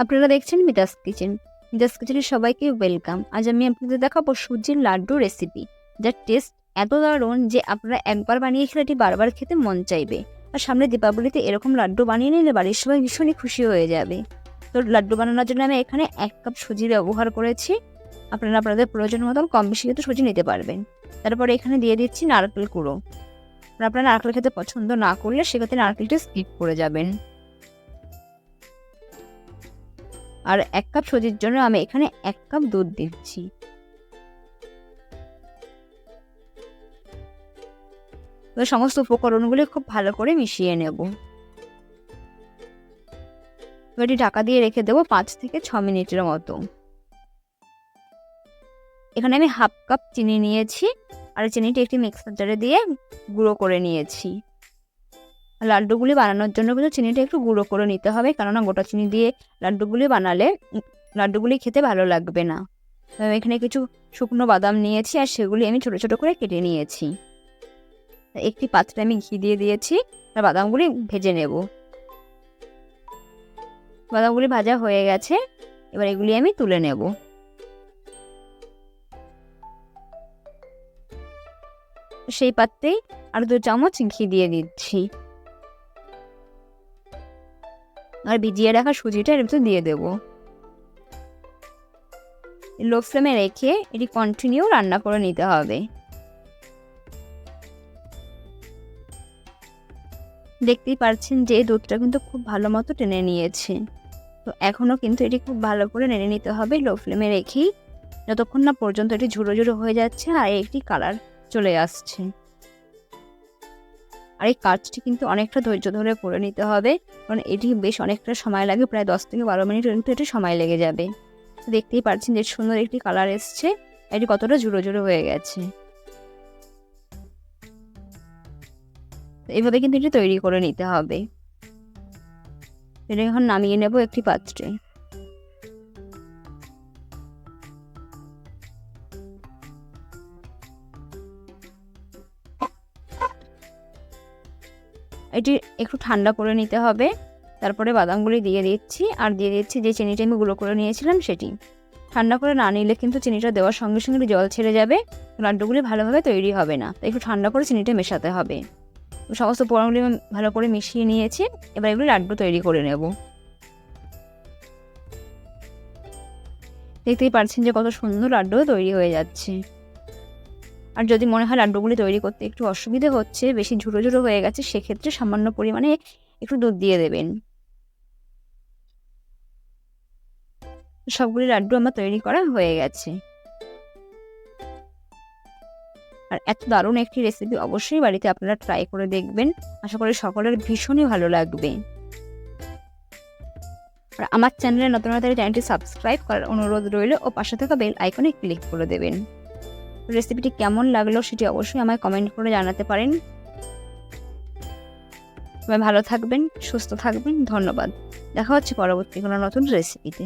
আপনারা দেখছেন মিতাস কিচেন। মিতাস কিচেনের সবাইকে ওয়েলকাম। আজ আমি আপনাদের দেখাবো সুজির লাড্ডু রেসিপি, যার টেস্ট এত দারুণ যে আপনারা একবার বানিয়ে খেলে এটি বারবার খেতে মন চাইবে। আর সামনে দীপাবলিতে এরকম লাড্ডু বানিয়ে নিলে বাড়ির সবাই ভীষণই খুশি হয়ে যাবে। তো লাড্ডু বানানোর জন্য আমি এখানে 1 কাপ সুজি ব্যবহার করেছি। আপনারা আপনাদের প্রয়োজন মতন কম বেশি কিন্তু সুজি নিতে পারবেন। তারপরে এখানে দিয়ে দিচ্ছি নারকেল কুড়ো। আর আপনারা নারকেল খেতে পছন্দ না করলে সেক্ষেত্রে নারকেলটা স্কিপ করে যাবেন। আর 1 কাপ সুজির জন্য আমি এখানে 1 কাপ দুধ দিচ্ছি। তো সমস্ত উপকরণগুলো খুব ভালো করে মিশিয়ে নেব। এটি ঢাকা দিয়ে রেখে দেবো 5 থেকে 6 মিনিটের মতো। এখানে আমি 1/2 কাপ চিনি নিয়েছি, আর চিনিটা একটি মিক্সার জারে দিয়ে গুঁড়ো করে নিয়েছি। লাড্ডুগুলি বানানোর জন্য কিন্তু চিনিটা একটু গুঁড়ো করে নিতে হবে, কেননা গোটা চিনি দিয়ে লাড্ডুগুলি বানালে লাড্ডুগুলি খেতে ভালো লাগবে না। এখানে কিছু শুকনো বাদাম নিয়েছি, আর সেগুলি আমি ছোট ছোট করে কেটে নিয়েছি। একটি পাত্রে আমি ঘি দিয়ে দিয়েছি, আর বাদামগুলি ভেজে নেব। বাদামগুলি ভাজা হয়ে গেছে, এবার এগুলি আমি তুলে নেব। সেই পাত্রেই আর 2 চামচ ঘি দিয়ে দিচ্ছি, আর ভিজিয়ে রাখা সুজিটা এর ভিতর দিয়ে দেব। লো ফ্লেমে রেখে এটি কন্টিনিউ রান্না করে নিতে হবে। দেখতেই পাচ্ছেন যে দুধটা কিন্তু খুব ভালো মতো টেনে নিয়েছে। তো এখনও কিন্তু এটি খুব ভালো করে নেড়ে নিতে হবে লো ফ্লেমে রেখেই, যতক্ষণ না পর্যন্ত এটি ঝুড়ো ঝুড়ো হয়ে যাচ্ছে আর একটি কালার চলে আসছে। আর এই কাজটি কিন্তু অনেকটা ধৈর্য ধরে করে নিতে হবে, কারণ এটি বেশ অনেকটা সময় লাগে, প্রায় 10 থেকে 12 মিনিট কিন্তু এটি সময় লেগে যাবে। তো দেখতেই পাচ্ছেন যে সুন্দর একটি কালার এসছে, এটি কতটা ঝুড়ো ঝুড়ো হয়ে গেছে। এইভাবে কিন্তু এটি তৈরি করে নিতে হবে। এটা এখন নামিয়ে নেব একটি পাত্রে। এটি একটু ঠান্ডা করে নিতে হবে। তারপরে বাদামগুলি দিয়ে দিচ্ছি, আর দিয়ে দিচ্ছি যে চিনিটা আমি গুঁড়ো করে নিয়েছিলাম সেটি। ঠান্ডা করে না নিলে কিন্তু চিনিটা দেওয়ার সঙ্গে সঙ্গে জল ছেড়ে যাবে, লাড্ডুগুলি ভালোভাবে তৈরি হবে না। তাই একটু ঠান্ডা করে চিনিটা মেশাতে হবে। সমস্ত উপকরণগুলি ভালো করে মিশিয়ে নিয়েছি, এবার এগুলি লাড্ডু তৈরি করে নেব। দেখতেই পাচ্ছেন যে কত সুন্দর লাড্ডু তৈরি হয়ে যাচ্ছে। আর যদি মনে হয় লাড্ডুগুলি তৈরি করতে একটু অসুবিধে হচ্ছে, বেশি ঝুড়ো ঝুড়ো হয়ে গেছে, সেক্ষেত্রে সামান্য পরিমাণে একটু দুধ দিয়ে দেবেন। সবগুলি লাড্ডু আমার তৈরি করা হয়ে গেছে। আর এত দারুণ একটি রেসিপি অবশ্যই বাড়িতে আপনারা ট্রাই করে দেখবেন। আশা করি সকলের ভীষণই ভালো লাগবে। আর আমার চ্যানেলে নতুন হলে চ্যানেলটি সাবস্ক্রাইব করার অনুরোধ রইল, ও পাশে থাকা বেল আইকনে ক্লিক করে দেবেন। রেসিপিটি কেমন লাগলো সেটি অবশ্যই আমায় কমেন্ট করে জানাতে পারেন। সবাই ভালো থাকবেন, সুস্থ থাকবেন। ধন্যবাদ। দেখা হচ্ছে পরবর্তী কোনো নতুন রেসিপিতে।